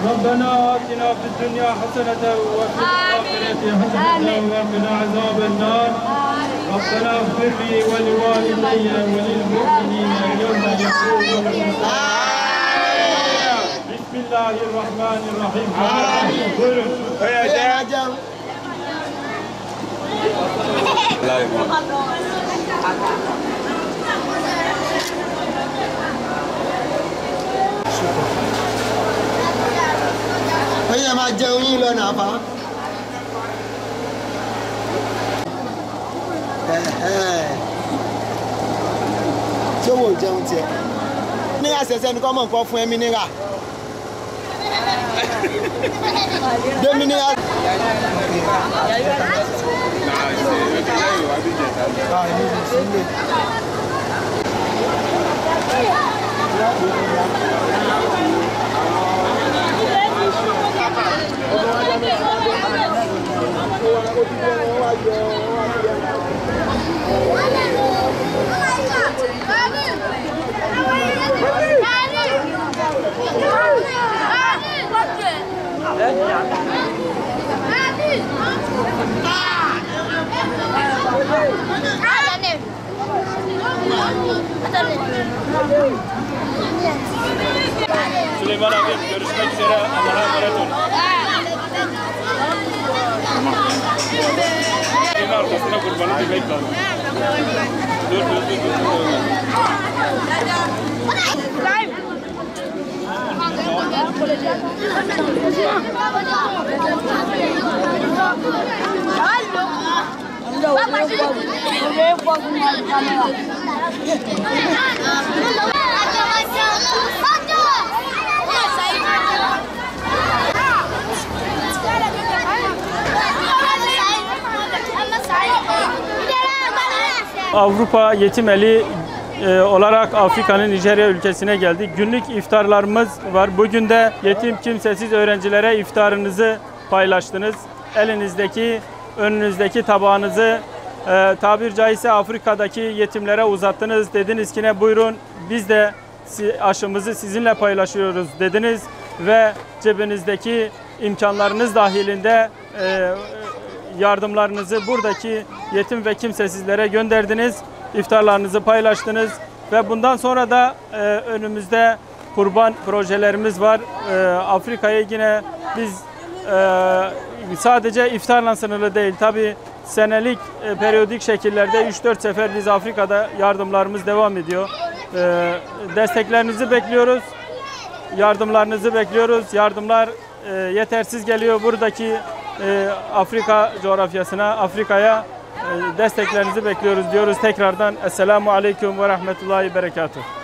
ربنا آتنا في الدنيا حسنة وفي الآخرة حسنة وقنا عذاب النار ربنا اغفر لي ولوالدي وللمؤمنين يوم يقوم الحساب بسم الله الرحمن الرحيم Oye, máa jẹun yín lọ nà fa. Tí ó wò jẹun tiẹ̀. Ní àṣẹṣẹ ni kọ́ mọ̀ nǹkan fún ẹ mínírà. Dé mínírà. Süleyman abi görüşmek üzere. Allah'a emanet olun. Senin arkasına kurbanı bilmek lazım. Dur. Avrupa Yetim Eli olarak Afrika'nın Nijerya ülkesine geldik. Günlük iftarlarımız var. Bugün de yetim kimsesiz öğrencilere iftarınızı paylaştınız. Elinizdeki, önünüzdeki tabağınızı tabir caizse Afrika'daki yetimlere uzattınız. Dediniz ki ne buyurun biz de aşımızı sizinle paylaşıyoruz dediniz ve cebinizdeki imkanlarınız dahilinde yardımlarınızı buradaki yetim ve kimsesizlere gönderdiniz. İftarlarınızı paylaştınız ve bundan sonra da önümüzde kurban projelerimiz var. Afrika'ya yine biz sadece iftarla sınırlı değil. Tabii senelik periyodik şekillerde 3-4 sefer biz Afrika'da yardımlarımız devam ediyor. Desteklerinizi bekliyoruz. Yardımlarınızı bekliyoruz. Yardımlar yetersiz geliyor. Buradaki Afrika coğrafyasına, Afrika'ya desteklerinizi bekliyoruz diyoruz. Tekrardan Esselamu Aleyküm ve Rahmetullahi Berekatuhu.